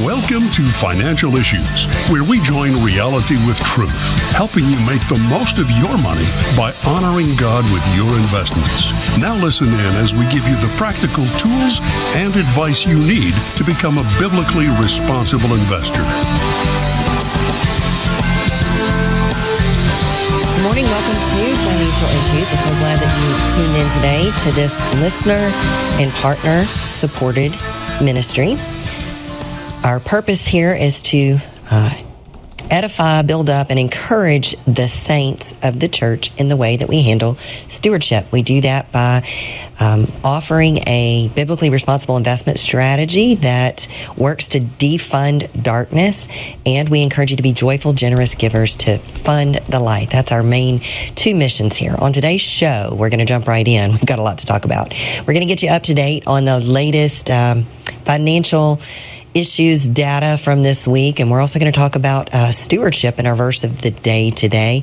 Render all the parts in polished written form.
Welcome to Financial Issues, where we join reality with truth, helping you make the most of your money by honoring God with your investments. Now listen in as we give you the practical tools and advice you need to become a biblically responsible investor. Good morning. Welcome to Financial Issues. We're so glad that you tuned in today to this listener and partner supported ministry. Our purpose here is to edify, build up, and encourage the saints of the church in the way that we handle stewardship. We do that by offering a biblically responsible investment strategy that works to defund darkness, and we encourage you to be joyful, generous givers to fund the light. That's our main two missions here. On today's show, we're going to jump right in. We've got a lot to talk about. We're going to get you up to date on the latest financial issues data from this week, and we're also going to talk about stewardship in our verse of the day today.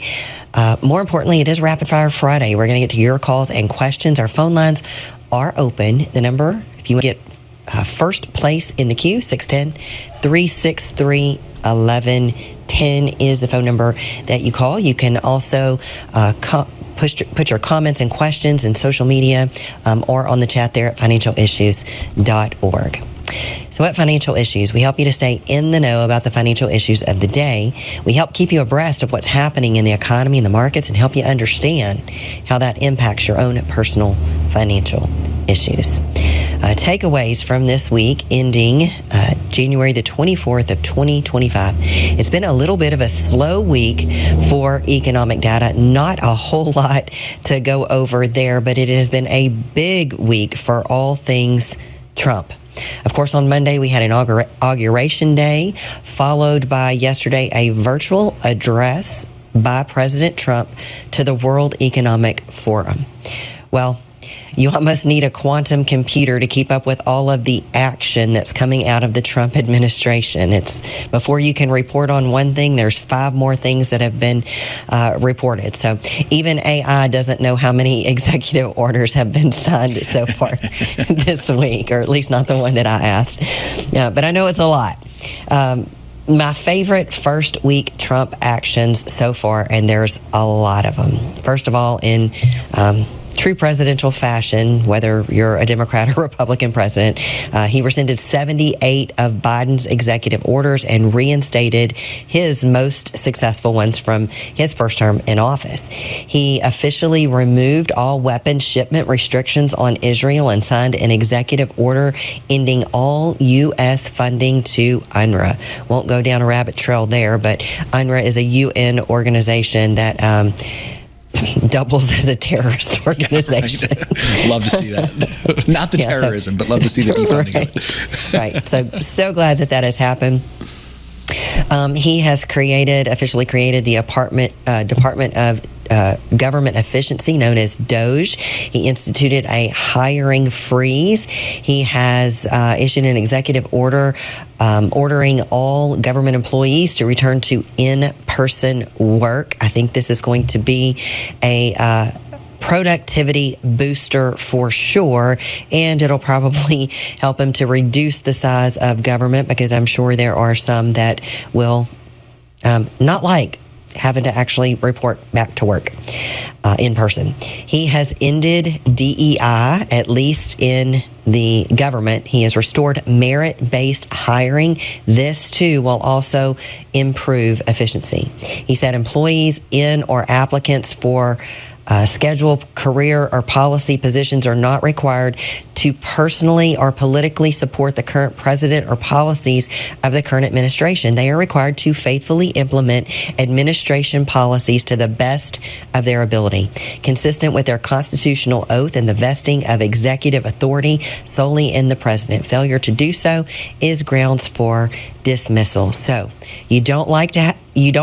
More importantly, it is Rapid Fire Friday. We're going to get to your calls and questions. Our phone lines are open. The number, if you get first place in the queue, 610-363-1110 is the phone number that you call. You can also put your comments and questions in social media or on the chat there at financialissues.org. So at Financial Issues, we help you to stay in the know about the financial issues of the day. We help keep you abreast of what's happening in the economy and the markets and help you understand how that impacts your own personal financial issues. Takeaways from this week ending January the 24th of 2025. It's been a little bit of a slow week for economic data. Not a whole lot to go over there, but it has been a big week for all things Trump. Of course, on Monday, we had Inauguration Day, followed by yesterday a virtual address by President Trump to the World Economic Forum. Well, you almost need a quantum computer to keep up with all of the action that's coming out of the Trump administration. It's before you can report on one thing, there's 5 more things that have been reported. So even AI doesn't know how many executive orders have been signed so far this week, or at least not the one that I asked. But I know it's a lot. My favorite first week Trump actions so far, and there's a lot of them. First of all, in true presidential fashion, whether you're a Democrat or Republican president, he rescinded 78 of Biden's executive orders and reinstated his most successful ones from his first term in office. He officially removed all weapon shipment restrictions on Israel and signed an executive order ending all U.S. funding to UNRWA. Won't go down a rabbit trail there, but UNRWA is a UN organization that doubles as a terrorist organization. Love to see that. Not the terrorism, but love to see the defunding of it. Right. So glad that has happened. He has officially created the Department of Government Efficiency, known as DOGE. He instituted a hiring freeze. He has issued an executive order ordering all government employees to return to in-person work. I think this is going to be a productivity booster for sure, and it'll probably help him to reduce the size of government, because I'm sure there are some that will not like having to actually report back to work in person. He has ended DEI, at least in the government. He has restored merit-based hiring. This, too, will also improve efficiency. He said employees in or applicants for scheduled career or policy positions are not required to personally or politically support the current president or policies of the current administration. They are required to faithfully implement administration policies to the best of their ability, consistent with their constitutional oath and the vesting of executive authority solely in the president. Failure to do so is grounds for dismissal. So you don't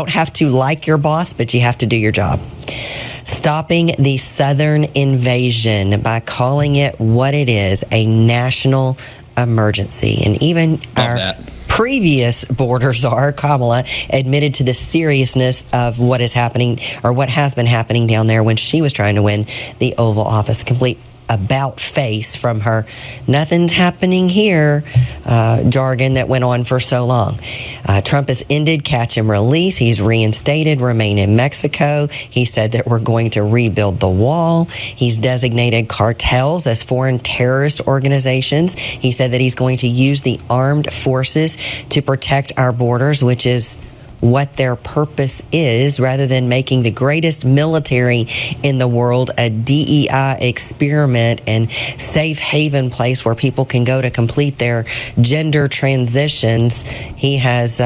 have to like your boss, but you have to do your job. Stopping the Southern invasion by calling it what it is, a national emergency. And even our previous border czar, Kamala, admitted to the seriousness of what is happening, or what has been happening down there when she was trying to win the Oval Office. Complete about face from her "nothing's happening here" jargon that went on for so long. Trump has ended catch and release. He's reinstated remain in Mexico. He said that we're going to rebuild the wall. He's designated cartels as foreign terrorist organizations. He said that he's going to use the armed forces to protect our borders, which is what their purpose is, rather than making the greatest military in the world a DEI experiment and safe haven place where people can go to complete their gender transitions. He has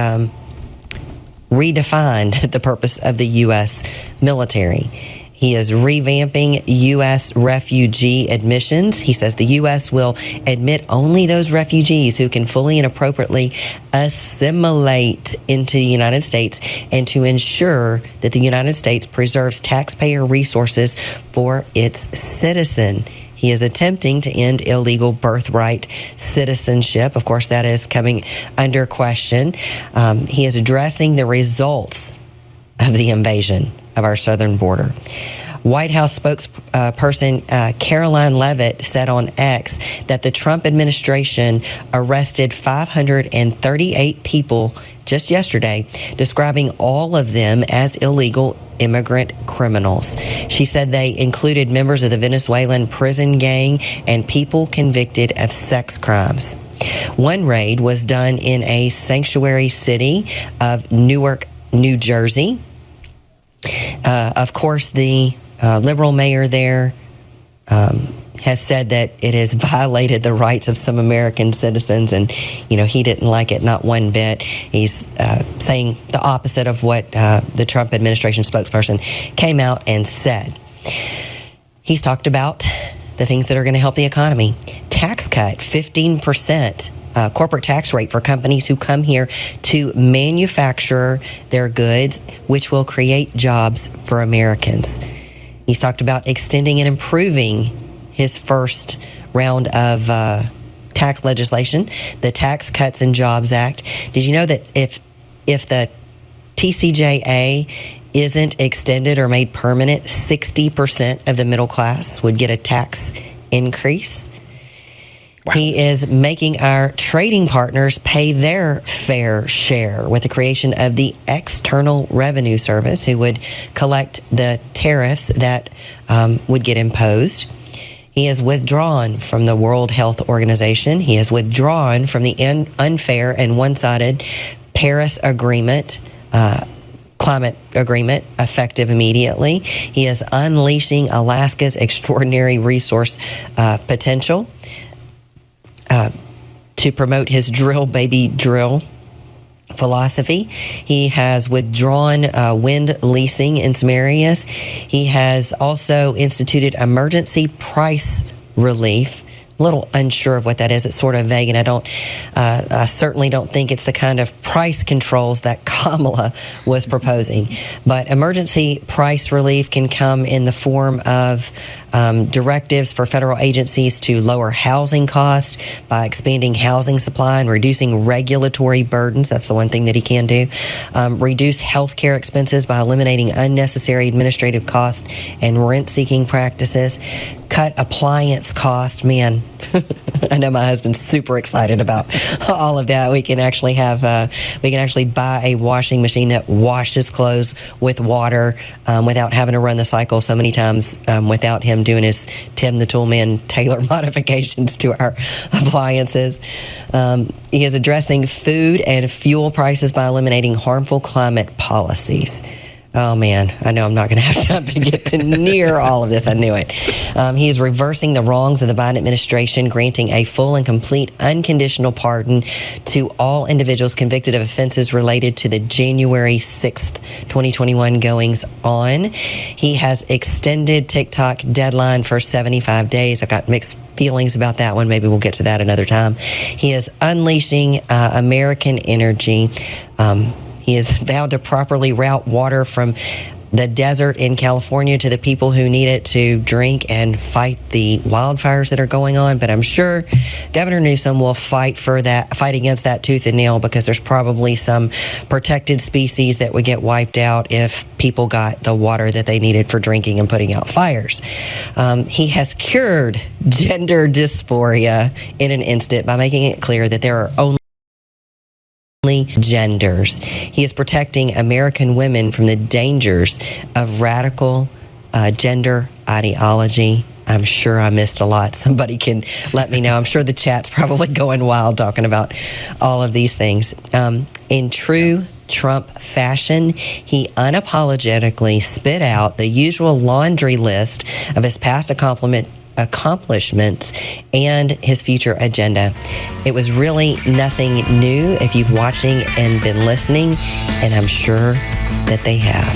redefined the purpose of the U.S. military. He is revamping U.S. refugee admissions. He says the U.S. will admit only those refugees who can fully and appropriately assimilate into the United States, and to ensure that the United States preserves taxpayer resources for its citizen. He is attempting to end illegal birthright citizenship. Of course, that is coming under question. He is addressing the results of the invasion of our southern border. White House spokesperson Caroline Leavitt said on X that the Trump administration arrested 538 people just yesterday, describing all of them as illegal immigrant criminals. She said they included members of the Venezuelan prison gang and people convicted of sex crimes. One raid was done in a sanctuary city of Newark, New Jersey. Of course, the liberal mayor there has said that it has violated the rights of some American citizens, and he didn't like it, not one bit. He's saying the opposite of what the Trump administration spokesperson came out and said. He's talked about the things that are going to help the economy. Tax cut, 15%. Corporate tax rate for companies who come here to manufacture their goods, which will create jobs for Americans. He's talked about extending and improving his first round of tax legislation, the Tax Cuts and Jobs Act. Did you know that if the TCJA isn't extended or made permanent, 60% of the middle class would get a tax increase? Wow. He is making our trading partners pay their fair share with the creation of the External Revenue Service, who would collect the tariffs that would get imposed. He has withdrawn from the World Health Organization. He has withdrawn from the unfair and one-sided Paris Agreement, climate agreement, effective immediately. He is unleashing Alaska's extraordinary resource potential to promote his drill, baby, drill philosophy. He has withdrawn wind leasing in some areas. He has also instituted emergency price relief. A little unsure of what that is. It's sort of vague, and I certainly don't think it's the kind of price controls that Kamala was proposing. But emergency price relief can come in the form of directives for federal agencies to lower housing costs by expanding housing supply and reducing regulatory burdens. That's the one thing that he can do. Reduce healthcare expenses by eliminating unnecessary administrative costs and rent-seeking practices. Cut appliance cost. Man, I know my husband's super excited about all of that. We can actually buy a washing machine that washes clothes with water without having to run the cycle so many times, without him doing his Tim the Toolman Taylor modifications to our appliances. He is addressing food and fuel prices by eliminating harmful climate policies. Oh, man, I know I'm not going to have time to get to near all of this. I knew it. He is reversing the wrongs of the Biden administration, granting a full and complete unconditional pardon to all individuals convicted of offenses related to the January 6th, 2021 goings on. He has extended TikTok deadline for 75 days. I've got mixed feelings about that one. Maybe we'll get to that another time. He is unleashing American energy. He has vowed to properly route water from the desert in California to the people who need it to drink and fight the wildfires that are going on. But I'm sure Governor Newsom will fight against that tooth and nail, because there's probably some protected species that would get wiped out if people got the water that they needed for drinking and putting out fires. He has cured gender dysphoria in an instant by making it clear that there are only genders. He is protecting American women from the dangers of radical gender ideology. I'm sure I missed a lot. Somebody can let me know. I'm sure the chat's probably going wild talking about all of these things. In true Trump fashion, he unapologetically spit out the usual laundry list of his past accomplishments and his future agenda. It was really nothing new if you've watching and been listening, and I'm sure that they have.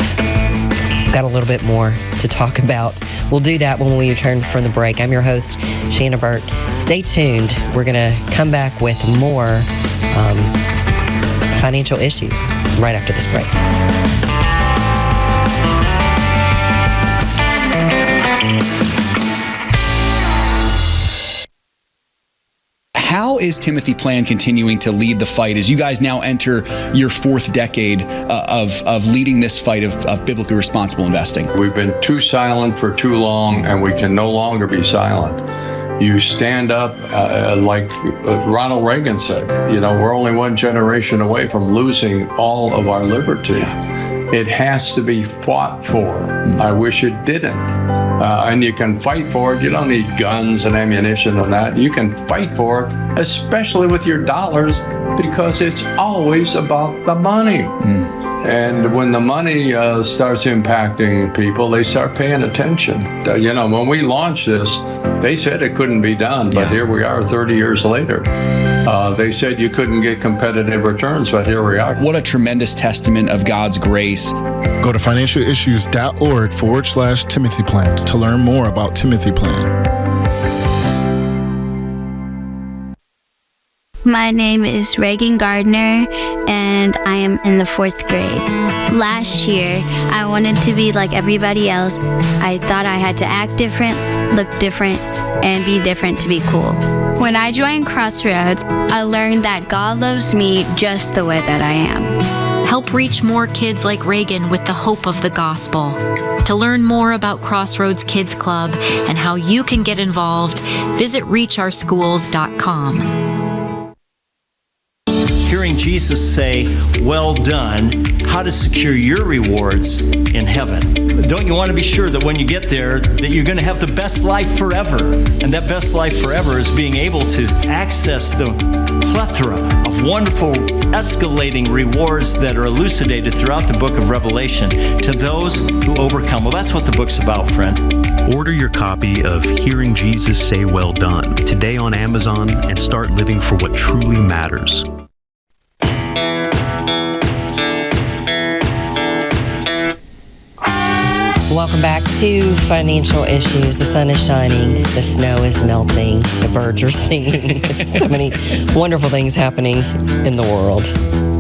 Got a little bit more to talk about. We'll do that when we return from the break. I'm your host, Shana Burt. Stay tuned. We're going to come back with more financial issues right after this break. How is Timothy Plan continuing to lead the fight as you guys now enter your fourth decade of leading this fight of biblically responsible investing? We've been too silent for too long, and we can no longer be silent. You stand up, like Ronald Reagan said, we're only one generation away from losing all of our liberty. Yeah. It has to be fought for. I wish it didn't. And you can fight for it. You don't need guns and ammunition and that. You can fight for it, especially with your dollars, because it's always about the money. And when the money starts impacting people, they start paying attention. When we launched this, they said it couldn't be done, but here we are 30 years later. They said you couldn't get competitive returns, but here we are. What a tremendous testament of God's grace. Go to financialissues.org/Timothy Plans to learn more about Timothy Plan. My name is Reagan Gardner, and I am in the 4th grade. Last year, I wanted to be like everybody else. I thought I had to act different, look different, and be different to be cool. When I joined Crossroads, I learned that God loves me just the way that I am. Help reach more kids like Reagan with the hope of the gospel. To learn more about Crossroads Kids Club and how you can get involved, visit reachOurschools.com. Hearing Jesus say, "Well done," how to secure your rewards in heaven. Don't you want to be sure that when you get there, that you're going to have the best life forever? And that best life forever is being able to access the plethora of wonderful, escalating rewards that are elucidated throughout the book of Revelation to those who overcome. Well, that's what the book's about, friend. Order your copy of Hearing Jesus Say Well Done today on Amazon and start living for what truly matters. Welcome back to Financial Issues. The sun is shining, the snow is melting, the birds are singing. So many wonderful things happening in the world.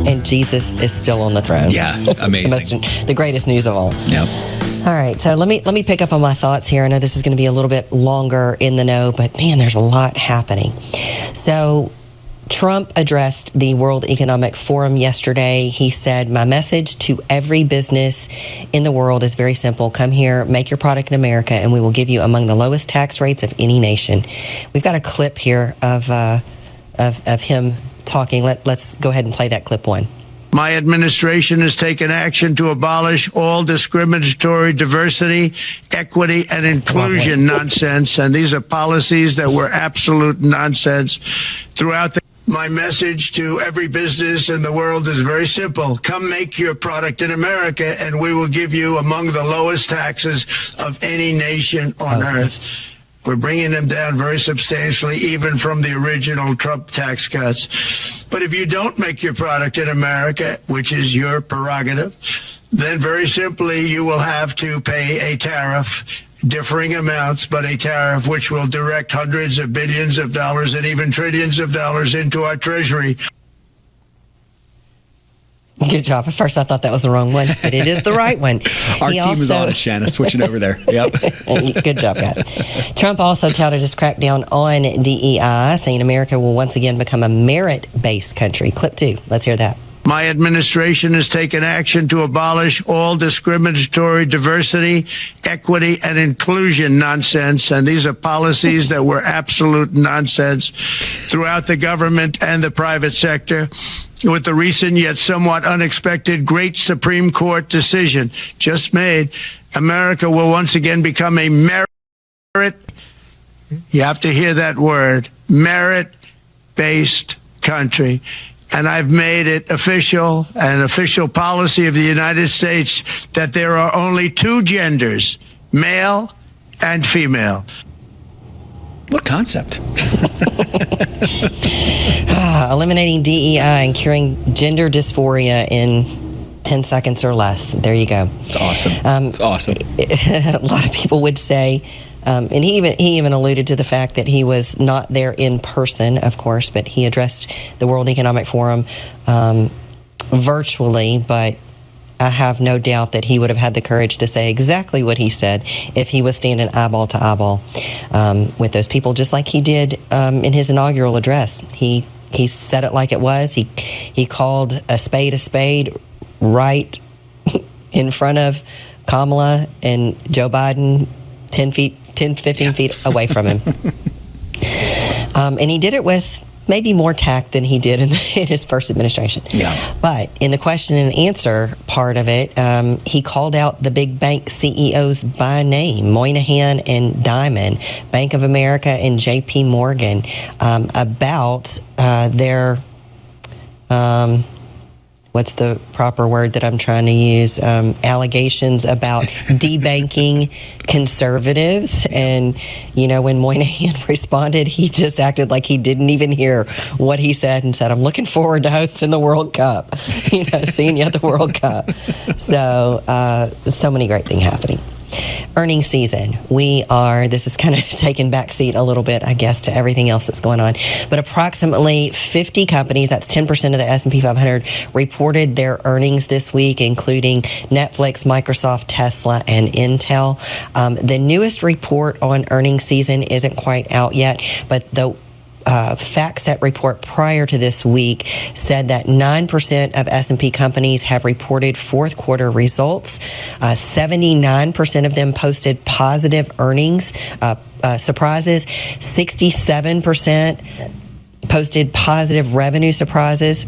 And Jesus is still on the throne. Yeah, amazing. The greatest news of all. Yep. All right, so let me pick up on my thoughts here. I know this is going to be a little bit longer in the know, but man, there's a lot happening. So Trump addressed the World Economic Forum yesterday. He said, "My message to every business in the world is very simple. Come here, make your product in America, and we will give you among the lowest tax rates of any nation." We've got a clip here of him talking. Let's go ahead and play that clip one. My administration has taken action to abolish all discriminatory diversity, equity, and inclusion nonsense. And these are policies that were absolute nonsense throughout the... My message to every business in the world is very simple. Come make your product in America, and we will give you among the lowest taxes of any nation on earth. We're bringing them down very substantially, even from the original Trump tax cuts. But if you don't make your product in America, which is your prerogative, then very simply you will have to pay a tariff, differing amounts, but a tariff which will direct hundreds of billions of dollars and even trillions of dollars into our treasury. Good job. At first, I thought that was the wrong one, but it is the right one. Our team is on it, Shana. Switching over there. Yep. Good job, guys. Trump also touted his crackdown on DEI, saying America will once again become a merit-based country. Clip 2. Let's hear that. My administration has taken action to abolish all discriminatory diversity, equity, and inclusion nonsense. And these are policies that were absolute nonsense throughout the government and the private sector. With the recent yet somewhat unexpected great Supreme Court decision just made, America will once again become a merit, you have to hear that word, merit-based country. And I've made it official, an official policy of the United States, that there are only 2 genders, male and female. What concept? Eliminating DEI and curing gender dysphoria in 10 seconds or less. There you go. It's awesome. It's awesome. A lot of people would say, and he even alluded to the fact that he was not there in person, of course, but he addressed the World Economic Forum virtually. But I have no doubt that he would have had the courage to say exactly what he said if he was standing eyeball to eyeball with those people, just like he did in his inaugural address. He said it like it was. He called a spade right in front of Kamala and Joe Biden 10, 15 feet away from him. And he did it with maybe more tact than he did in his first administration. Yeah. But in the question and answer part of it, he called out the big bank CEOs by name, Moynihan and Diamond, Bank of America and JP Morgan, about their... what's the proper word that I'm trying to use? Allegations about debanking conservatives. And, when Moynihan responded, he just acted like he didn't even hear what he said and said, I'm looking forward to hosting the World Cup, seeing you at the World Cup. So many great things happening. Earnings season. This is kind of taking backseat a little bit, I guess, to everything else that's going on. But approximately 50 companies, that's 10% of the S&P 500, reported their earnings this week, including Netflix, Microsoft, Tesla, and Intel. The newest report on earnings season isn't quite out yet, but the FactSet report prior to this week said that 9% of S&P companies have reported fourth quarter results. 79% of them posted positive earnings surprises. 67% posted positive revenue surprises.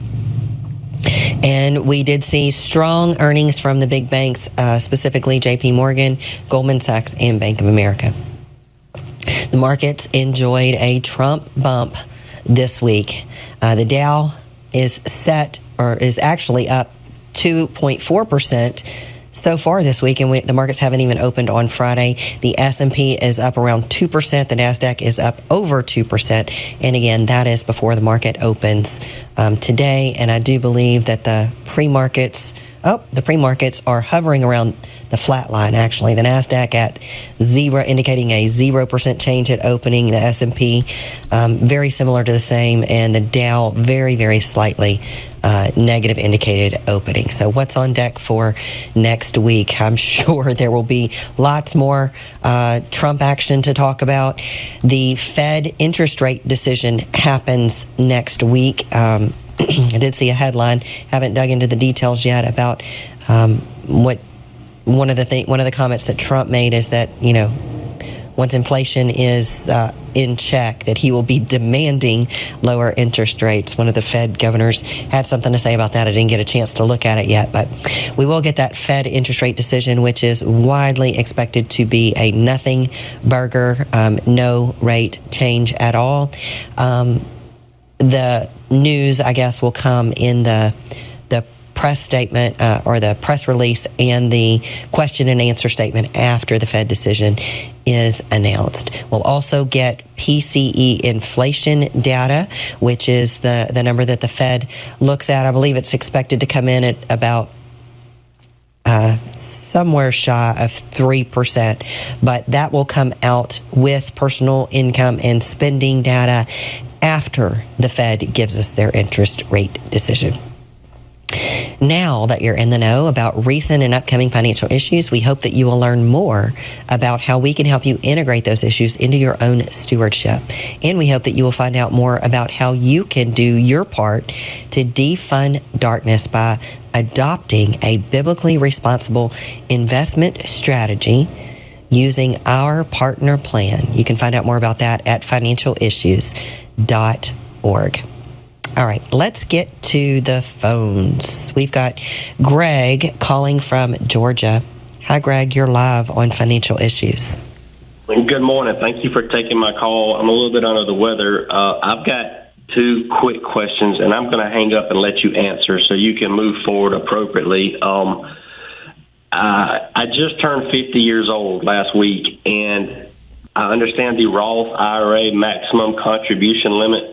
And we did see strong earnings from the big banks, specifically JP Morgan, Goldman Sachs, and Bank of America. The markets enjoyed a Trump bump this week. The Dow is actually up 2.4% so far this week, and the markets haven't even opened on Friday. The S&P is up around 2%. The NASDAQ is up over 2%. And again, that is before the market opens today. And I do believe that the pre-markets are hovering around the flat line, actually. The NASDAQ at 0, indicating a 0% change at opening. The S&P, very similar to the same. And the Dow, very, very slightly negative indicated opening. So what's on deck for next week? I'm sure there will be lots more Trump action to talk about. The Fed interest rate decision happens next week. I did see a headline, haven't dug into the details yet, about what one of the comments that Trump made is that, once inflation is in check, that he will be demanding lower interest rates. One of the Fed governors had something to say about that. I didn't get a chance to look at it yet, but we will get that Fed interest rate decision, which is widely expected to be a nothing burger, no rate change at all. The news, I guess, will come in the press statement or the press release and the question and answer statement after the Fed decision is announced. We'll also get PCE inflation data, which is the number that the Fed looks at. I believe it's expected to come in at about somewhere shy of 3%, but that will come out with personal income and spending data after the Fed gives us their interest rate decision. Now that you're in the know about recent and upcoming financial issues, we hope that you will learn more about how we can help you integrate those issues into your own stewardship. And we hope that you will find out more about how you can do your part to defund darkness by adopting a biblically responsible investment strategy using our partner plan. You can find out more about that at financialissues.org. All right, let's get to the phones. We've got Greg calling from Georgia. Hi, Greg. You're live on Financial Issues. Good morning. Thank you for taking my call. I'm a little bit under the weather. I've got 2 quick questions, and I'm going to hang up and let you answer so you can move forward appropriately. I just turned 50 years old last week, and I understand the Roth IRA maximum contribution limit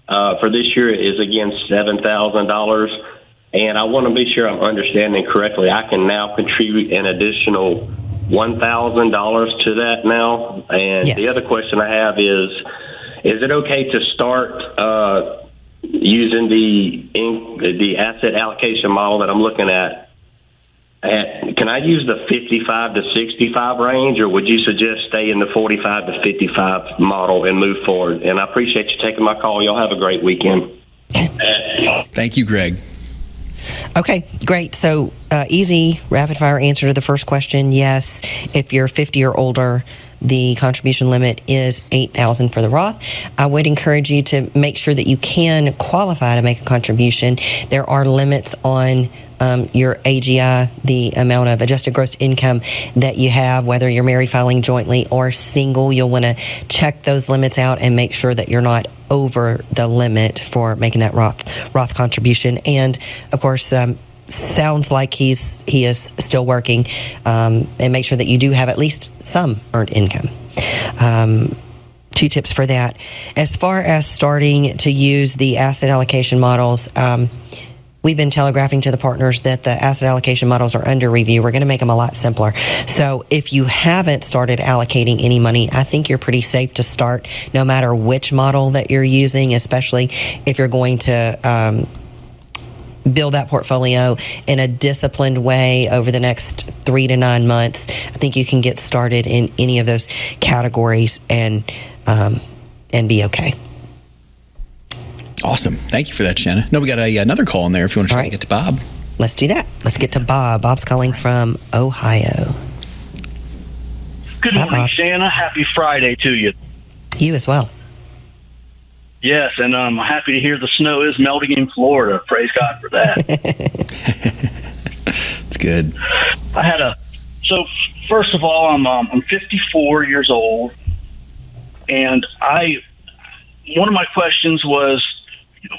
for this year is again $7,000, and I want to be sure I'm understanding correctly. I can now contribute an additional $1,000 to that now. And yes. The other question I have is it okay to start using the asset allocation model that I'm looking at? Can I use the 55 to 65 range, or would you suggest stay in the 45 to 55 model and move forward? And I appreciate you taking my call. Y'all have a great weekend. Thank you, Greg. Okay, great. So easy, rapid-fire answer to the first question. Yes, if you're 50 or older, the contribution limit is $8,000 for the Roth. I would encourage you to make sure that you can qualify to make a contribution. There are limits on your AGI, the amount of adjusted gross income that you have, whether you're married filing jointly or single. You'll want to check those limits out and make sure that you're not over the limit for making that Roth contribution. And of course, sounds like he is still working, and make sure that you do have at least some earned income. 2 tips for that. As far as starting to use the asset allocation models, we've been telegraphing to the partners that the asset allocation models are under review. We're going to make them a lot simpler. So if you haven't started allocating any money, I think you're pretty safe to start no matter which model that you're using, especially if you're going to build that portfolio in a disciplined way over the next 3 to 9 months. I think you can get started in any of those categories and be okay. Awesome. Thank you for that, Shana. No, we got another call in there if you want to try to get to Bob. Let's do that. Let's get to Bob. Bob's calling from Ohio. Good morning, Bob. Shana. Happy Friday to you. You as well. Yes, and I'm happy to hear the snow is melting in Florida. Praise God for that. It's good. So first of all, I'm 54 years old, and one of my questions was,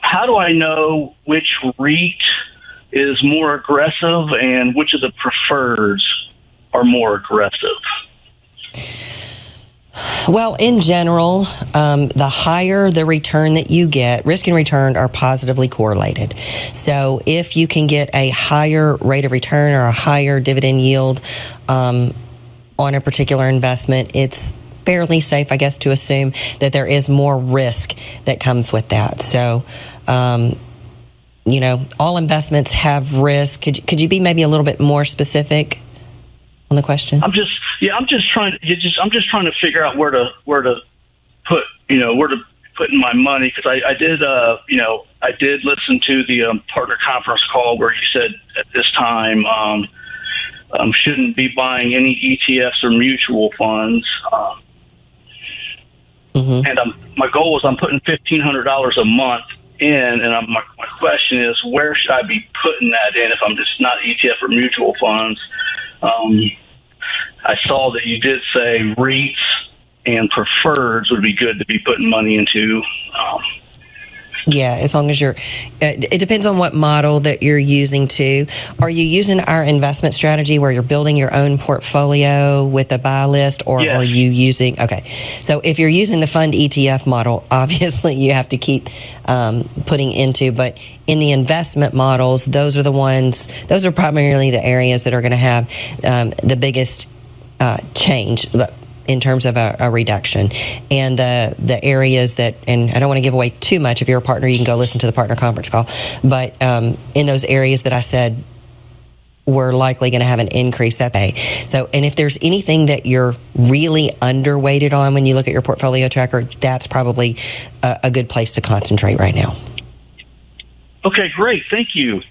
how do I know which REIT is more aggressive and which of the preferreds are more aggressive? Well, in general, the higher the return that you get, risk and return are positively correlated. So if you can get a higher rate of return or a higher dividend yield on a particular investment, it's fairly safe, I guess, to assume that there is more risk that comes with that. So, all investments have risk. Could you be maybe a little bit more specific on the question? I'm just trying to figure out where to put in my money, because I did listen to the partner conference call where you said at this time shouldn't be buying any ETFs or mutual funds. Mm-hmm. And my goal is I'm putting $1,500 a month in, and my question is, where should I be putting that in if I'm just not ETF or mutual funds? I saw that you did say REITs and preferreds would be good to be putting money into. Yeah, as long as it depends on what model that you're using too. Are you using our investment strategy where you're building your own portfolio with a buy list, or yes. Are you using, so if you're using the fund ETF model, obviously you have to keep putting into, but in the investment models, those are primarily the areas that are going to have the biggest change. in terms of a reduction. And the areas that, and I don't want to give away too much. If you're a partner, you can go listen to the partner conference call. But in those areas that I said we're likely going to have an increase, that's a. So, and if there's anything that you're really underweighted on when you look at your portfolio tracker, that's probably a good place to concentrate right now. Okay, great. Thank you.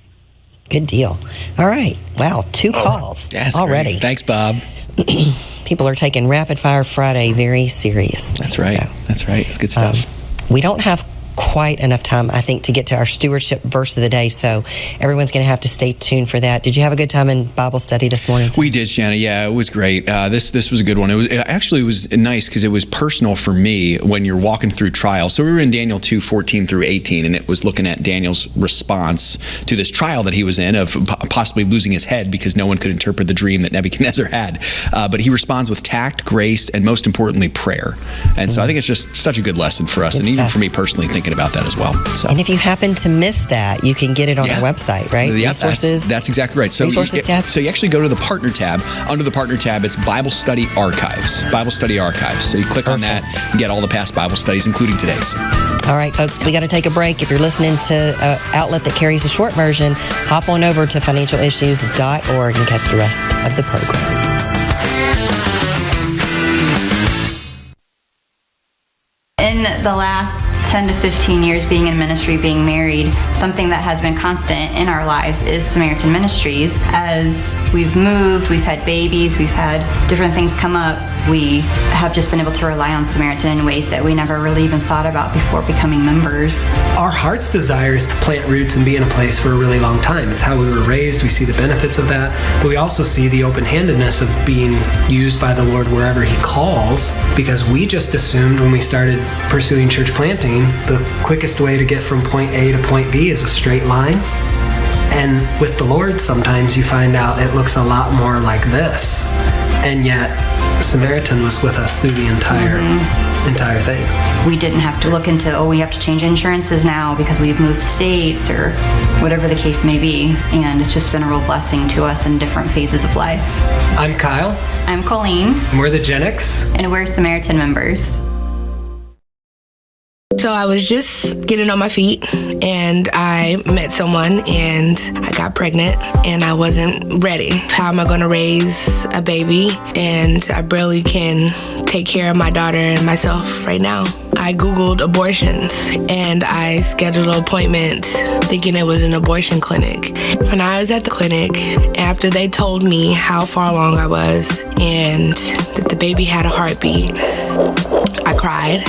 Good deal. All right. Wow, 2 calls already. Great. Thanks, Bob. People are taking Rapid Fire Friday very serious. That's right. That's right. It's good stuff. We don't have quite enough time, I think, to get to our stewardship verse of the day, so everyone's going to have to stay tuned for that. Did you have a good time in Bible study this morning? We did, Shana. Yeah, it was great. This was a good one. It was nice because it was personal for me when you're walking through trials. So we were in Daniel 2:14 through 18, and it was looking at Daniel's response to this trial that he was in of possibly losing his head because no one could interpret the dream that Nebuchadnezzar had. But he responds with tact, grace, and most importantly, prayer. And so I think it's just such a good lesson for us, and even for me personally, thinking about that as well. So. And if you happen to miss that, you can get it on our website, right? Yeah, Resources. That's exactly right. So Resources tab. So you actually go to the partner tab. Under the partner tab, it's Bible Study Archives. Bible Study Archives. So you click on that and get all the past Bible studies, including today's. All right, folks, we got to take a break. If you're listening to an outlet that carries a short version, hop on over to financialissues.org and catch the rest of the program. In the last 10 to 15 years being in ministry, being married, something that has been constant in our lives is Samaritan Ministries. As we've moved, we've had babies, we've had different things come up, we have just been able to rely on Samaritan in ways that we never really even thought about before becoming members. Our heart's desire is to plant roots and be in a place for a really long time. It's how we were raised. We see the benefits of that, but we also see the open-handedness of being used by the Lord wherever He calls, because we just assumed when we started pursuing church planting, the quickest way to get from point A to point B is a straight line. And with the Lord, sometimes you find out it looks a lot more like this. And yet, Samaritan was with us through the entire thing. We didn't have to look into, we have to change insurances now because we've moved states or whatever the case may be. And it's just been a real blessing to us in different phases of life. I'm Kyle. I'm Colleen. And we're the Gen X. And we're Samaritan members. So I was just getting on my feet and I met someone and I got pregnant and I wasn't ready. How am I going to raise a baby? And I barely can take care of my daughter and myself right now. I Googled abortions and I scheduled an appointment thinking it was an abortion clinic. When I was at the clinic, after they told me how far along I was and that the baby had a heartbeat, I cried.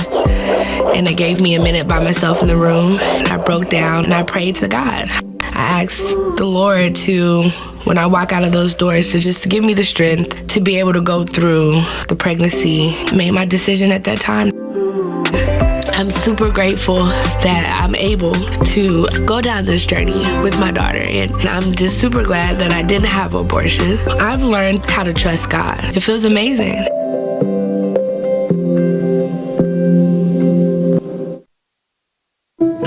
And they gave me a minute by myself in the room. And I broke down and I prayed to God. I asked the Lord to, when I walk out of those doors, to just give me the strength to be able to go through the pregnancy. Made my decision at that time. I'm super grateful that I'm able to go down this journey with my daughter. And I'm just super glad that I didn't have an abortion. I've learned how to trust God. It feels amazing.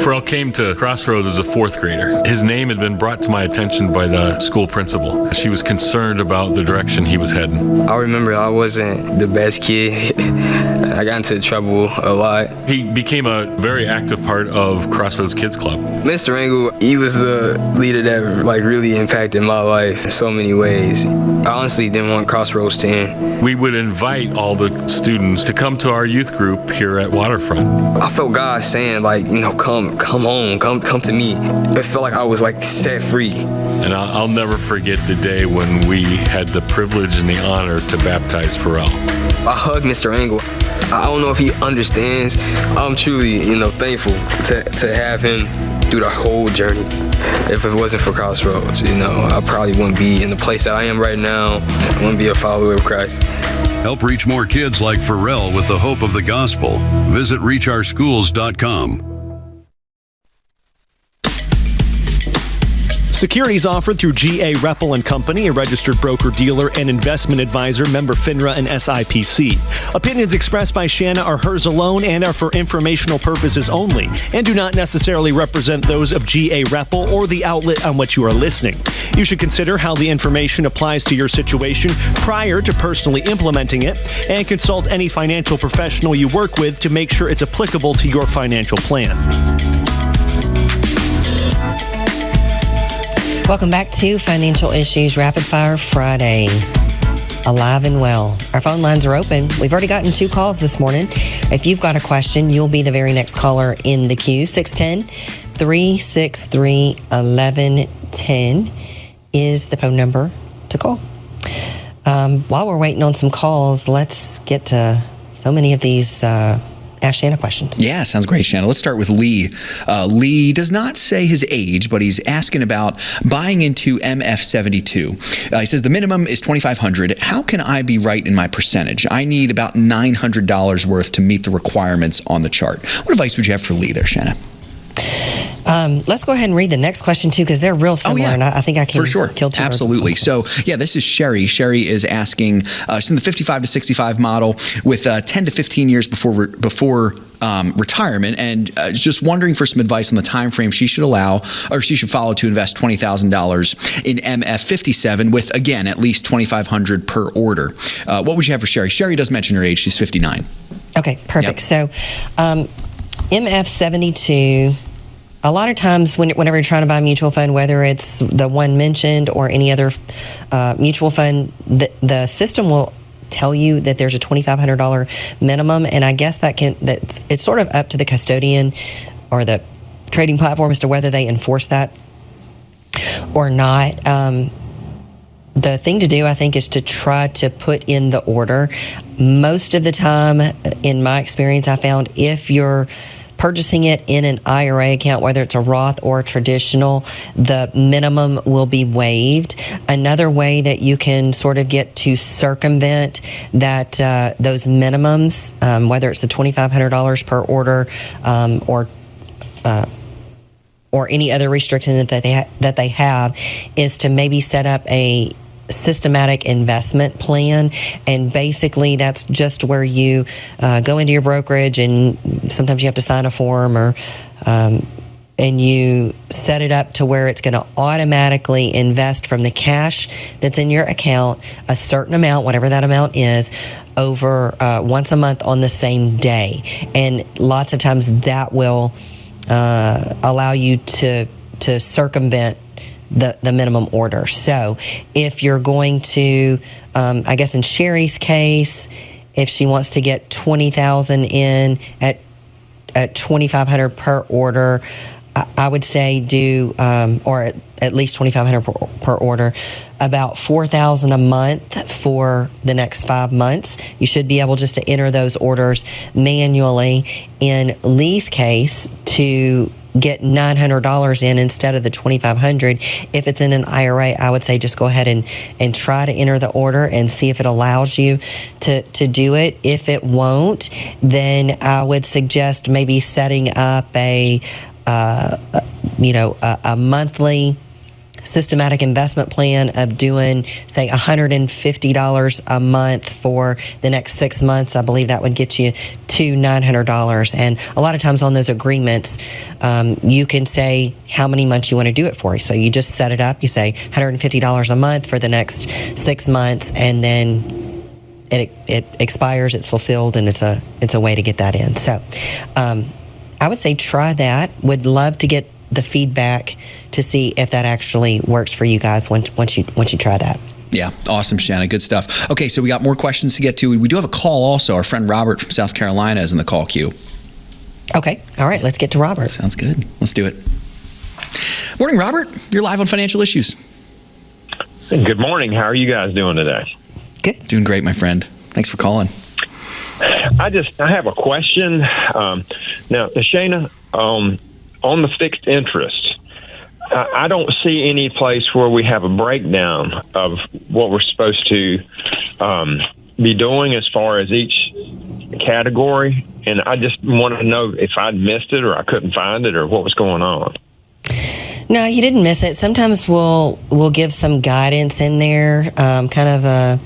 Pharrell came to Crossroads as a 4th grader. His name had been brought to my attention by the school principal. She was concerned about the direction he was heading. I remember I wasn't the best kid. I got into trouble a lot. He became a very active part of Crossroads Kids Club. Mr. Engel, he was the leader that really impacted my life in so many ways. I honestly didn't want Crossroads to end. We would invite all the students to come to our youth group here at Waterfront. I felt God saying, come on, come to me. It felt like I was set free. And I'll never forget the day when we had the privilege and the honor to baptize Pharrell. I hugged Mr. Engel. I don't know if he understands. I'm truly, thankful to have him through the whole journey. If it wasn't for Crossroads, I probably wouldn't be in the place that I am right now. I wouldn't be a follower of Christ. Help reach more kids like Pharrell with the hope of the gospel. Visit reachourschools.com. Securities offered through G.A. Reppel & Company, a registered broker-dealer and investment advisor, member FINRA and SIPC. Opinions expressed by Shana are hers alone and are for informational purposes only and do not necessarily represent those of G.A. Reppel or the outlet on which you are listening. You should consider how the information applies to your situation prior to personally implementing it and consult any financial professional you work with to make sure it's applicable to your financial plan. Welcome back to Financial Issues Rapid Fire Friday. Alive and well. Our phone lines are open. We've already gotten 2 calls this morning. If you've got a question, you'll be the very next caller in the queue. 610-363-1110 is the phone number to call. While we're waiting on some calls, let's get to so many of these Ask Shana questions. Yeah, sounds great, Shana. Let's start with Lee. Lee does not say his age, but he's asking about buying into MF72. He says the minimum is $2,500. How can I be right in my percentage? I need about $900 worth to meet the requirements on the chart. What advice would you have for Lee there, Shana? Let's go ahead and read the next question, too, because they're real similar, and I think I can for sure. kill 2 birds. Absolutely. So, yeah, this is Sherry. Sherry is asking, she's in the 55 to 65 model with 10 to 15 years before retirement, and just wondering for some advice on the time frame she should allow or she should follow to invest $20,000 in MF57 with, again, at least $2,500 per order. What would you have for Sherry? Sherry does mention her age. She's 59. Okay, perfect. Yep. So, MF72, a lot of times whenever you're trying to buy a mutual fund, whether it's the one mentioned or any other mutual fund, the system will tell you that there's a $2,500 minimum, and I guess it's sort of up to the custodian or the trading platform as to whether they enforce that or not. The thing to do, I think, is to try to put in the order. Most of the time, in my experience, I found if you're purchasing it in an IRA account, whether it's a Roth or a traditional, the minimum will be waived. Another way that you can sort of get to circumvent that those minimums, whether it's the $2,500 per order or any other restriction that they have, is to maybe set up a systematic investment plan, and basically that's just where you go into your brokerage, and sometimes you have to sign a form and you set it up to where it's going to automatically invest from the cash that's in your account a certain amount, whatever that amount is, over once a month on the same day. And lots of times that will allow you to circumvent the minimum order. So if you're going to, I guess in Sherry's case, if she wants to get $20,000 in at $2,500 per order, I would say do, or at least $2,500 per order, about $4,000 a month for the next 5 months. You should be able just to enter those orders manually. In Lee's case, to get $900 in instead of the $2,500. If it's in an IRA, I would say just go ahead and try to enter the order and see if it allows you to do it. If it won't, then I would suggest maybe setting up a monthly systematic investment plan of doing, say, $150 a month for the next 6 months. I believe that would get you to $900. And a lot of times on those agreements, you can say how many months you want to do it for. So you just set it up. You say $150 a month for the next 6 months, and then it expires, it's fulfilled, and it's a way to get that in. So I would say try that. Would love to get the feedback to see if that actually works for you guys once you try that. Yeah, awesome, Shana. Good stuff. Okay, so we got more questions to get to. We do have a call also. Our friend Robert from South Carolina is in the call queue. Okay, all right, let's get to Robert. Sounds good. Let's do it. Morning, Robert. You're live on Financial Issues. Good morning. How are you guys doing today? Good. Doing great, my friend. Thanks for calling. I have a question. Now, Shana, on the fixed interest, I don't see any place where we have a breakdown of what we're supposed to be doing as far as each category. And I just wanted to know if I'd missed it or I couldn't find it or what was going on. No, you didn't miss it. Sometimes we'll give some guidance in there, kind of a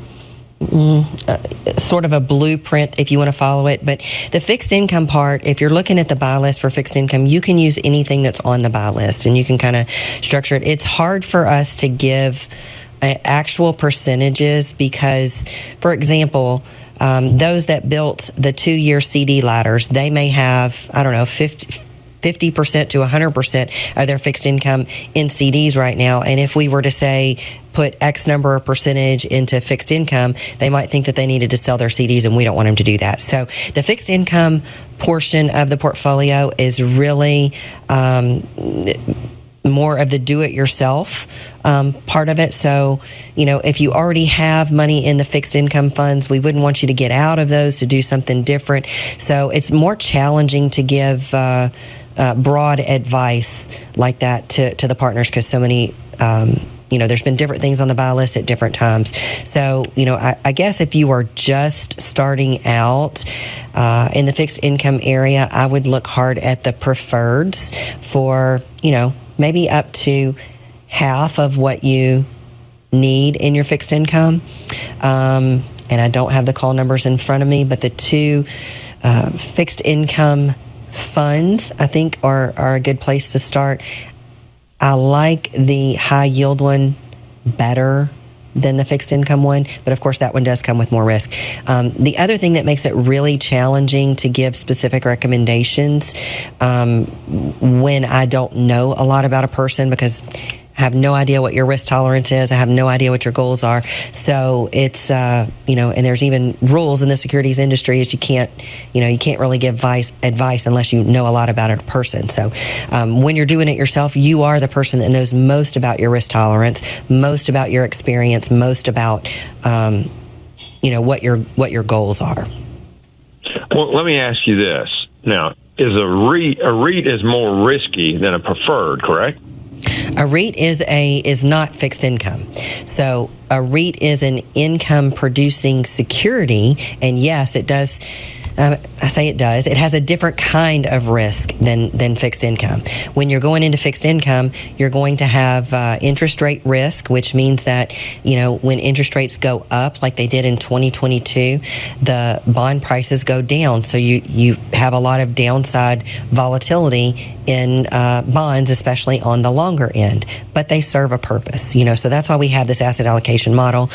sort of a blueprint if you want to follow it. But the fixed income part, if you're looking at the buy list for fixed income, you can use anything that's on the buy list, and you can kind of structure it. It's hard for us to give actual percentages because, for example, those that built the 2-year CD ladders, they may have, 50% to 100% of their fixed income in CDs right now. And if we were to say, put X number of percentage into fixed income, they might think that they needed to sell their CDs, and we don't want them to do that. So the fixed income portion of the portfolio is really more of the do-it-yourself part of it. So, if you already have money in the fixed income funds, we wouldn't want you to get out of those to do something different. So it's more challenging to give broad advice like that to the partners because so many, there's been different things on the buy list at different times. So, I guess if you are just starting out in the fixed income area, I would look hard at the preferreds for, maybe up to half of what you need in your fixed income. And I don't have the call numbers in front of me, but the two fixed income funds, I think, are a good place to start. I like the high yield one better than the fixed income one, but of course that one does come with more risk. The other thing that makes it really challenging to give specific recommendations when I don't know a lot about a person, because I have no idea what your risk tolerance is. I have no idea what your goals are. So it's, and there's even rules in the securities industry is you can't really give advice unless you know a lot about a person. So when you're doing it yourself, you are the person that knows most about your risk tolerance, most about your experience, most about, what your goals are. Well, let me ask you this. Now, is a REIT is more risky than a preferred, correct? A REIT is not fixed income. So a REIT is an income producing security, and yes, it does. I say it does. It has a different kind of risk than fixed income. When you're going into fixed income, you're going to have interest rate risk, which means that, when interest rates go up like they did in 2022, the bond prices go down. So you have a lot of downside volatility in bonds, especially on the longer end. But they serve a purpose, so that's why we have this asset allocation model.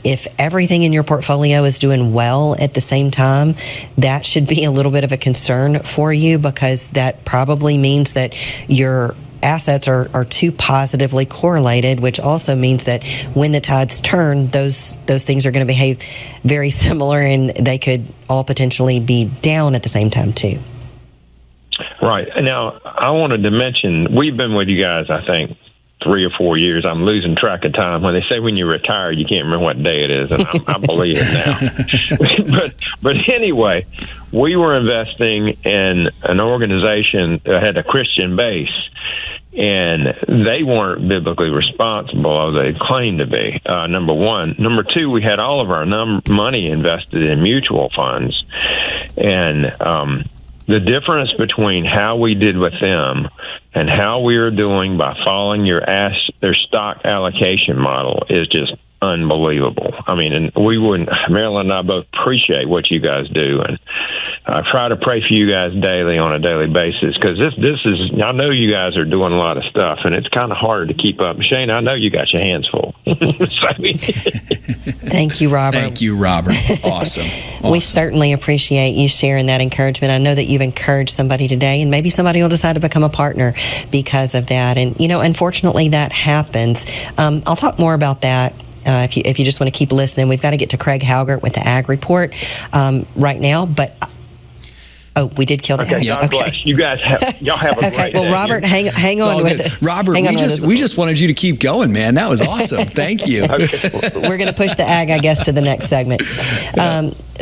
If everything in your portfolio is doing well at the same time, that should be a little bit of a concern for you, because that probably means that your assets are too positively correlated, which also means that when the tides turn, those things are going to behave very similar, and they could all potentially be down at the same time too. Right. Now, I wanted to mention, we've been with you guys, I think, 3 or 4 years. I'm losing track of time. When they say when you retire, you can't remember what day it is, and I believe it now. but anyway, we were investing in an organization that had a Christian base, and they weren't biblically responsible as they claimed to be, number one. Number two, we had all of our money invested in mutual funds, and the difference between how we did with them and how we are doing by following their stock allocation model is just unbelievable. I mean, and Marilyn and I both appreciate what you guys do, and I try to pray for you guys daily on a daily basis, because this is, I know you guys are doing a lot of stuff, and it's kind of hard to keep up. Shane, I know you got your hands full. Thank you, Robert. Thank you, Robert. Awesome. We certainly appreciate you sharing that encouragement. I know that you've encouraged somebody today, and maybe somebody will decide to become a partner because of that. And, unfortunately, that happens. I'll talk more about that. If you just want to keep listening. We've got to get to Craig Haugaard with the Ag Report right now, but we did kill the ag. God bless. You guys y'all have a great day. Well, Robert, hang on with us. Robert, we just wanted you to keep going, man. That was awesome. Thank you. We're going to push the ag, I guess, to the next segment.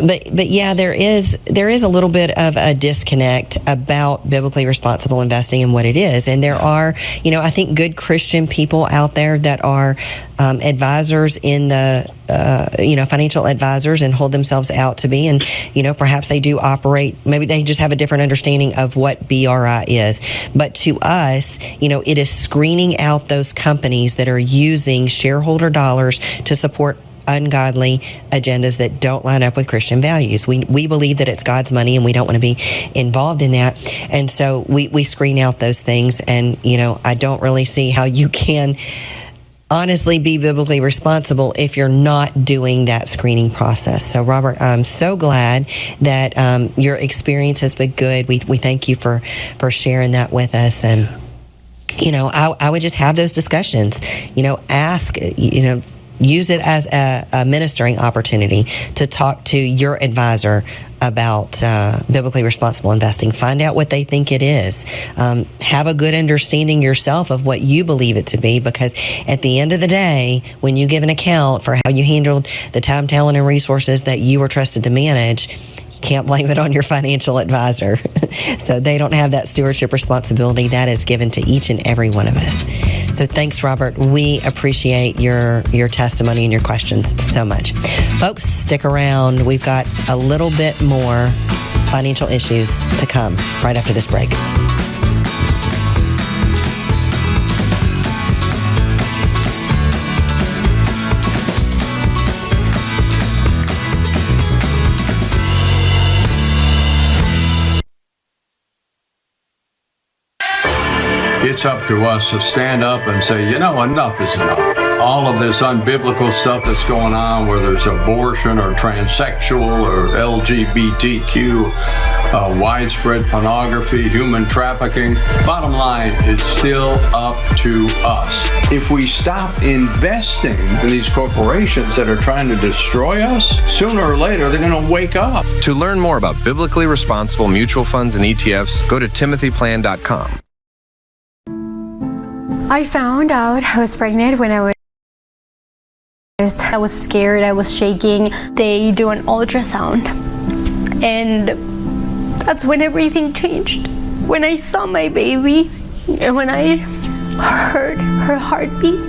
But yeah, there is a little bit of a disconnect about biblically responsible investing and what it is. And there are, I think, good Christian people out there that are advisors in the, financial advisors and hold themselves out to be. And, perhaps they do operate, maybe they just have a different understanding of what BRI is. But to us, it is screening out those companies that are using shareholder dollars to support ungodly agendas that don't line up with Christian values. We believe that it's God's money and we don't want to be involved in that. And so we screen out those things. And, I don't really see how you can honestly be biblically responsible if you're not doing that screening process. So, Robert, I'm so glad that your experience has been good. We thank you for sharing that with us. And, I would just have those discussions, ask, use it as a ministering opportunity to talk to your advisor about biblically responsible investing. Find out what they think it is. Have a good understanding yourself of what you believe it to be, because at the end of the day, when you give an account for how you handled the time, talent, and resources that you were trusted to manage, you can't blame it on your financial advisor. So they don't have that stewardship responsibility. That is given to each and every one of us. So thanks, Robert. We appreciate your testimony and your questions so much. Folks, stick around. We've got a little bit more financial issues to come right after this break. It's up to us to stand up and say, enough is enough. All of this unbiblical stuff that's going on, whether it's abortion or transsexual or LGBTQ, widespread pornography, human trafficking. Bottom line, it's still up to us. If we stop investing in these corporations that are trying to destroy us, sooner or later they're going to wake up. To learn more about biblically responsible mutual funds and ETFs, go to timothyplan.com. I found out I was pregnant when I was scared, I was shaking. They do an ultrasound, and that's when everything changed. When I saw my baby and when I heard her heartbeat,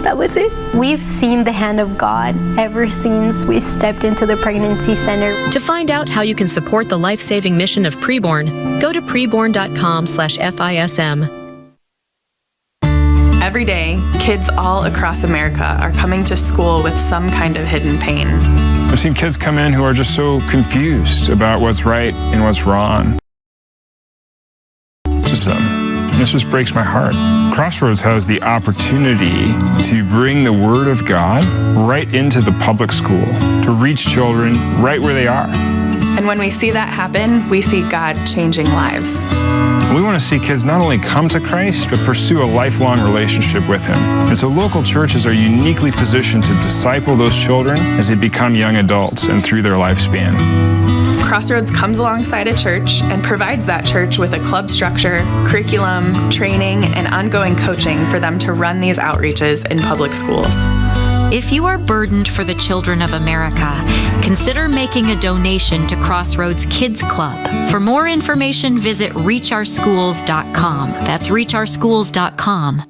that was it. We've seen the hand of God ever since we stepped into the pregnancy center. To find out how you can support the life-saving mission of Preborn, go to preborn.com/FISM. Every day, kids all across America are coming to school with some kind of hidden pain. I've seen kids come in who are just so confused about what's right and what's wrong. This just breaks my heart. Crossroads has the opportunity to bring the Word of God right into the public school, to reach children right where they are. And when we see that happen, we see God changing lives. We want to see kids not only come to Christ, but pursue a lifelong relationship with Him. And so local churches are uniquely positioned to disciple those children as they become young adults and through their lifespan. Crossroads comes alongside a church and provides that church with a club structure, curriculum, training, and ongoing coaching for them to run these outreaches in public schools. If you are burdened for the children of America, consider making a donation to Crossroads Kids Club. For more information, visit reachOurschools.com. That's reachOurschools.com.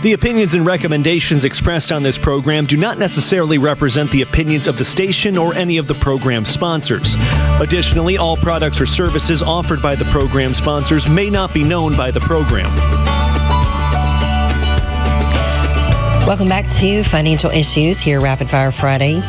The opinions and recommendations expressed on this program do not necessarily represent the opinions of the station or any of the program sponsors. Additionally, all products or services offered by the program sponsors may not be known by the program. Welcome back to Financial Issues here, Rapid Fire Friday.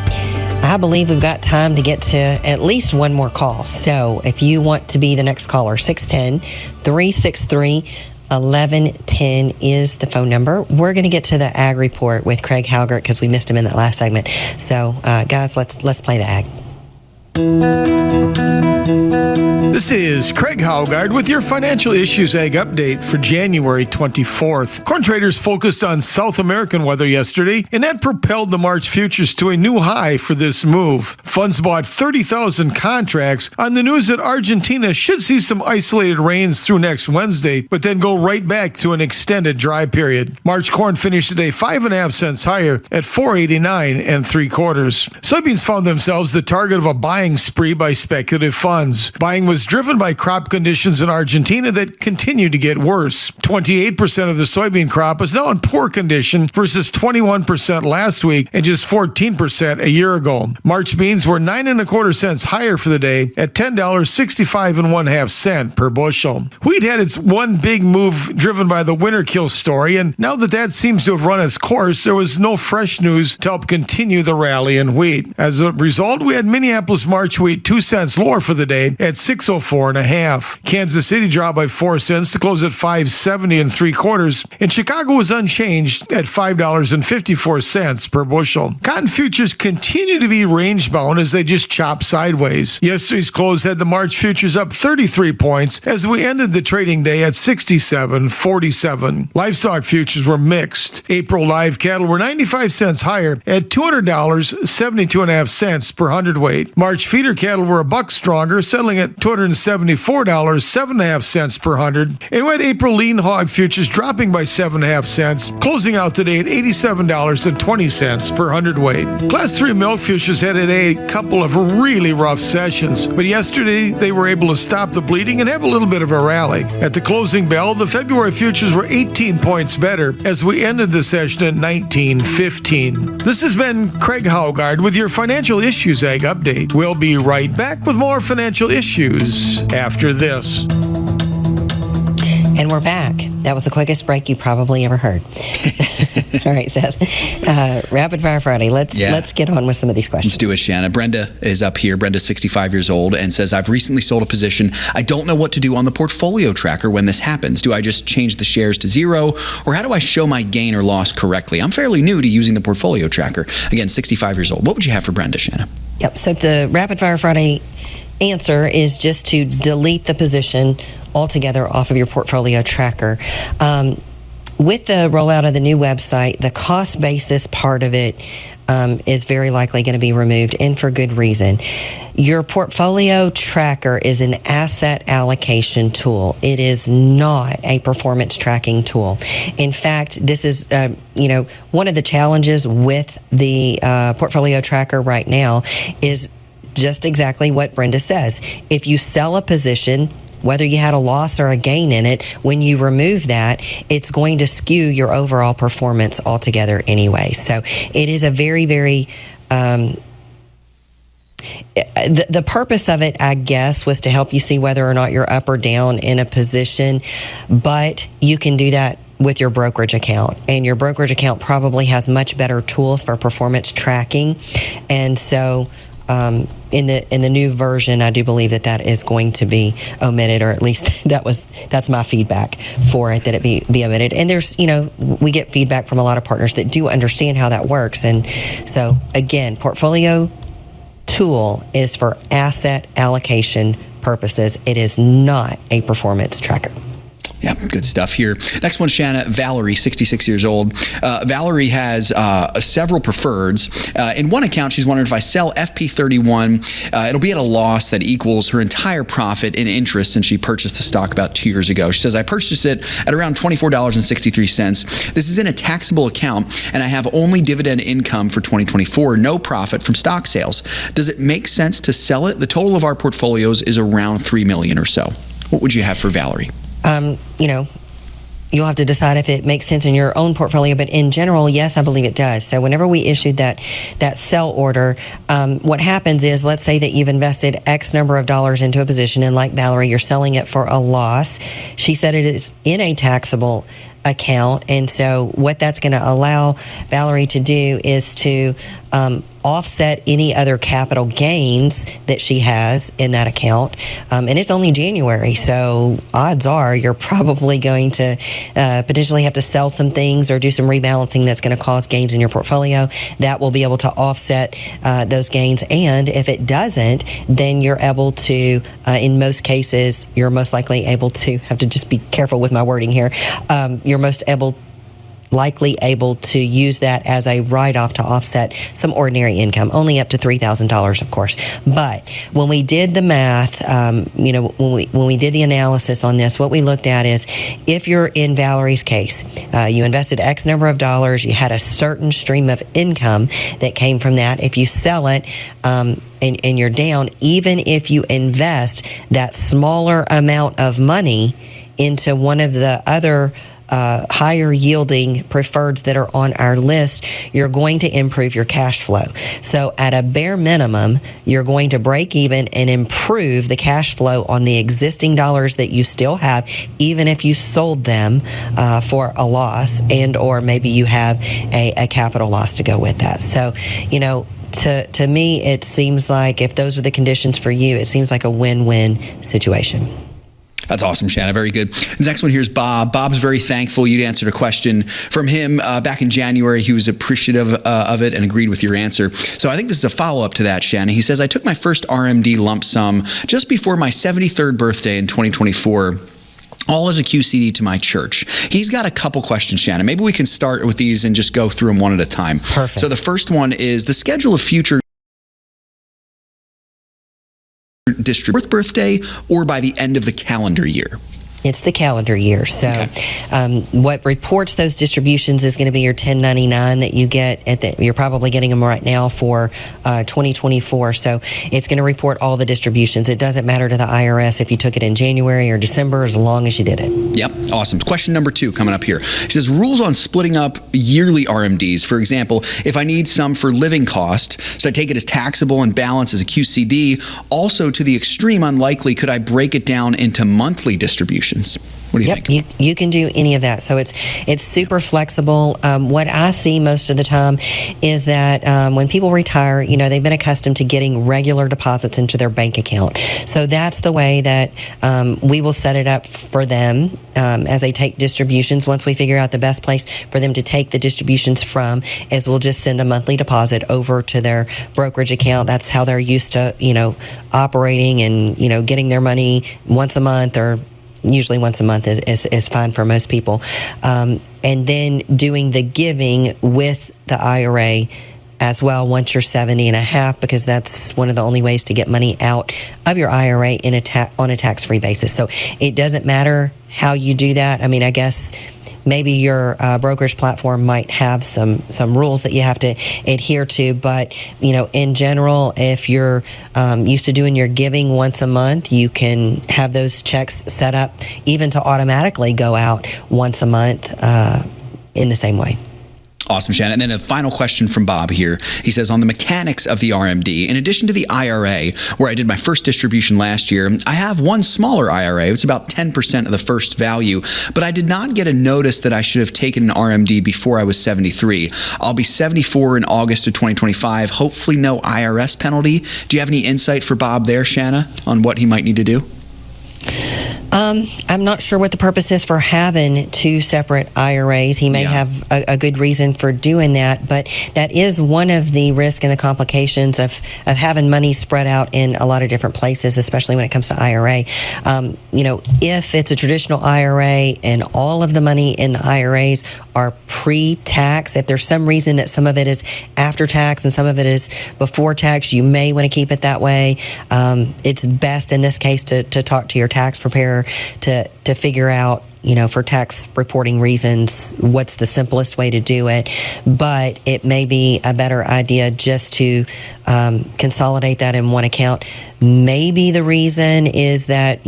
I believe we've got time to get to at least one more call. So if you want to be the next caller, 610-363-1110 is the phone number. We're going to get to the ag report with Craig Haugaard because we missed him in that last segment. So guys, let's play the ag. This is Craig Haugaard with your Financial Issues Ag Update for January 24th. Corn traders focused on South American weather yesterday, and that propelled the March futures to a new high for this move. Funds bought 30,000 contracts on the news that Argentina should see some isolated rains through next Wednesday, but then go right back to an extended dry period. March corn finished today 5.5 cents higher at $4.89 3/4. Soybeans found themselves the target of a buying spree by speculative funds. Buying was driven by crop conditions in Argentina that continue to get worse. 28% of the soybean crop is now in poor condition versus 21% last week and just 14% a year ago. March beans were 9.25 cents higher for the day at $10.65 per bushel. Wheat had its one big move driven by the winter kill story, and now that seems to have run its course, there was no fresh news to help continue the rally in wheat. As a result, we had Minneapolis March wheat 2 cents lower for the day at $6.04.5. Kansas City dropped by 4 cents to close at $5.70 3/4, and Chicago was unchanged at $5.54 per bushel. Cotton futures continue to be range bound as they just chop sideways. Yesterday's close had the March futures up 33 points as we ended the trading day at 67.47. Livestock futures were mixed. April live cattle were 95 cents higher at $200.72.5 per hundredweight. March feeder cattle were $1 stronger, settling at $274.07.5 per hundred. And we had April lean hog futures dropping by 7.5 cents, closing out today at $87.20 per hundredweight. Class 3 milk futures had a couple of really rough sessions, but yesterday they were able to stop the bleeding and have a little bit of a rally. At the closing bell, the February futures were 18 points better as we ended the session at 19.15. This has been Craig Haugaard with your Financial Issues Ag Update. We'll be right back with more financial issues after this. And we're back. That was the quickest break you probably ever heard. All right, Seth. Rapid Fire Friday. Let's get on with some of these questions. Let's do it, Shana. Brenda is up here. Brenda's 65 years old and says, I've recently sold a position. I don't know what to do on the portfolio tracker when this happens. Do I just change the shares to zero, or how do I show my gain or loss correctly? I'm fairly new to using the portfolio tracker. Again, 65 years old. What would you have for Brenda, Shana? Yep. So the Rapid Fire Friday answer is just to delete the position altogether off of your portfolio tracker. With the rollout of the new website, the cost basis part of it is very likely going to be removed, and for good reason. Your portfolio tracker is an asset allocation tool. It is not a performance tracking tool. In fact, this is one of the challenges with the portfolio tracker right now is just exactly what Brenda says. If you sell a position, whether you had a loss or a gain in it, when you remove that, it's going to skew your overall performance altogether anyway. So it is a very, very... The purpose of it, I guess, was to help you see whether or not you're up or down in a position, but you can do that with your brokerage account, and your brokerage account probably has much better tools for performance tracking. And so in the new version, I do believe that is going to be omitted, or at least that's my feedback for it, that it be omitted. And there's, we get feedback from a lot of partners that do understand how that works. And so again, portfolio tool is for asset allocation purposes. It is not a performance tracker. Yeah, good stuff here. Next one, Shana. Valerie, 66 years old. Valerie has several preferreds. In one account, she's wondering if I sell FP31, it'll be at a loss that equals her entire profit in interest since she purchased the stock about 2 years ago. She says, I purchased it at around $24.63. This is in a taxable account, and I have only dividend income for 2024, no profit from stock sales. Does it make sense to sell it? The total of our portfolios is around $3 million or so. What would you have for Valerie? You'll have to decide if it makes sense in your own portfolio, but in general, yes, I believe it does. So whenever we issued that sell order, what happens is, let's say that you've invested X number of dollars into a position, and like Valerie, you're selling it for a loss. She said it is in a taxable account, and so what that's going to allow Valerie to do is to offset any other capital gains that she has in that account. And it's only January, so odds are you're probably going to potentially have to sell some things or do some rebalancing that's going to cause gains in your portfolio. That will be able to offset those gains. And if it doesn't, then you're able to, in most cases, you're most likely able to, have to just be careful with my wording here, you're likely able to use that as a write-off to offset some ordinary income, only up to $3,000, of course. But when we did the math, when we did the analysis on this, what we looked at is, if you're in Valerie's case, you invested X number of dollars, you had a certain stream of income that came from that. If you sell it, and you're down, even if you invest that smaller amount of money into one of the other higher yielding preferreds that are on our list, you're going to improve your cash flow. So at a bare minimum, you're going to break even and improve the cash flow on the existing dollars that you still have, even if you sold them for a loss, and or maybe you have a capital loss to go with that. So, to me, it seems like if those are the conditions for you, it seems like a win-win situation. That's awesome, Shana. Very good. The next one here is Bob. Bob's very thankful you'd answered a question from him back in January. He was appreciative of it and agreed with your answer. So I think this is a follow-up to that, Shana. He says, I took my first RMD lump sum just before my 73rd birthday in 2024. All as a QCD to my church. He's got a couple questions, Shana. Maybe we can start with these and just go through them one at a time. Perfect. So the first one is the schedule of future birthday or by the end of the calendar year. It's the calendar year. So what reports those distributions is going to be your 1099 that you get you're probably getting them right now for 2024. So it's going to report all the distributions. It doesn't matter to the IRS if you took it in January or December, as long as you did it. Yep. Awesome. Question number 2 coming up here. It says rules on splitting up yearly RMDs. For example, if I need some for living cost, should I take it as taxable and balance as a QCD? Also, to the extreme unlikely, could I break it down into monthly distributions? What do you think? You can do any of that. So it's super flexible. What I see most of the time is that when people retire, they've been accustomed to getting regular deposits into their bank account. So that's the way that we will set it up for them as they take distributions. Once we figure out the best place for them to take the distributions from, is we'll just send a monthly deposit over to their brokerage account. That's how they're used to, operating and, getting their money once a month, or usually once a month is fine for most people. And then doing the giving with the IRA as well once you're 70 and a half, because that's one of the only ways to get money out of your IRA on a tax-free basis. So it doesn't matter how you do that. I mean, I guess maybe your brokerage platform might have some rules that you have to adhere to, but in general, if you're used to doing your giving once a month, you can have those checks set up even to automatically go out once a month in the same way. Awesome, Shannon. And then a final question from Bob here. He says, on the mechanics of the RMD, in addition to the IRA, where I did my first distribution last year, I have one smaller IRA. It's about 10% of the first value, but I did not get a notice that I should have taken an RMD before I was 73. I'll be 74 in August of 2025. Hopefully no IRS penalty. Do you have any insight for Bob there, Shanna, on what he might need to do? I'm not sure what the purpose is for having two separate IRAs. He may have a good reason for doing that, but that is one of the risks and the complications of having money spread out in a lot of different places, especially when it comes to IRA. If it's a traditional IRA and all of the money in the IRAs are pre-tax, if there's some reason that some of it is after tax and some of it is before tax, you may want to keep it that way. It's best in this case to talk to your tax preparer to figure out, for tax reporting reasons, what's the simplest way to do it. But it may be a better idea just to consolidate that in one account. Maybe the reason is that,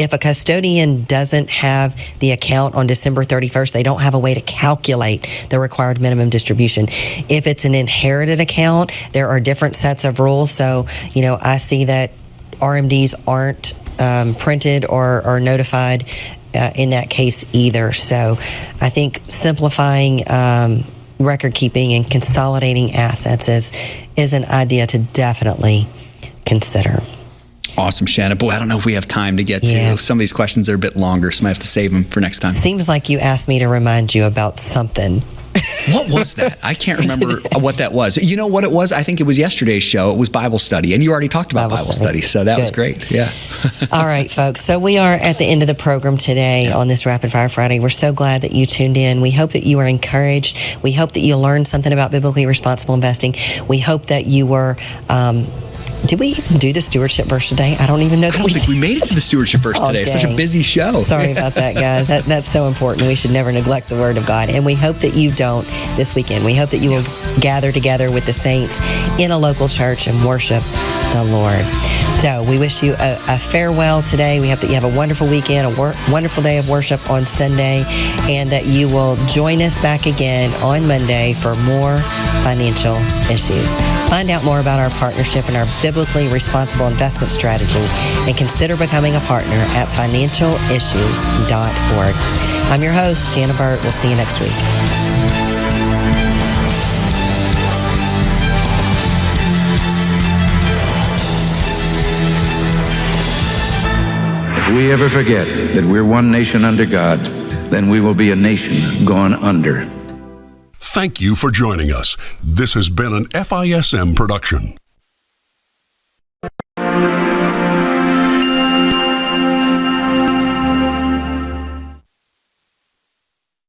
if a custodian doesn't have the account on December 31st, they don't have a way to calculate the required minimum distribution. If it's an inherited account, there are different sets of rules. So, I see that RMDs aren't printed or notified in that case either. So I think simplifying record keeping and consolidating assets is an idea to definitely consider. Awesome, Shana. Boy, I don't know if we have time to get to some of these questions. Are a bit longer, so I might have to save them for next time. Seems like you asked me to remind you about something. What was that? I can't remember what that was. You know what it was? I think it was yesterday's show. It was Bible study, and you already talked about Bible study, so that was great. Yeah. All right, folks. So we are at the end of the program today on this Rapid Fire Friday. We're so glad that you tuned in. We hope that you were encouraged. We hope that you learned something about biblically responsible investing. We hope that you were... did we even do the stewardship verse today? I don't even know. I don't think we made it to the stewardship verse today. Such a busy show. Sorry about that, guys. That's so important. We should never neglect the Word of God. And we hope that you don't this weekend. We hope that you will gather together with the saints in a local church and worship the Lord. So we wish you a farewell today. We hope that you have a wonderful weekend, a wonderful day of worship on Sunday, and that you will join us back again on Monday for more financial issues. Find out more about our partnership and our biblically responsible investment strategy, and consider becoming a partner at financialissues.org. I'm your host, Shana Burt. We'll see you next week. If we ever forget that we're one nation under God, then we will be a nation gone under. Thank you for joining us. This has been an FISM production.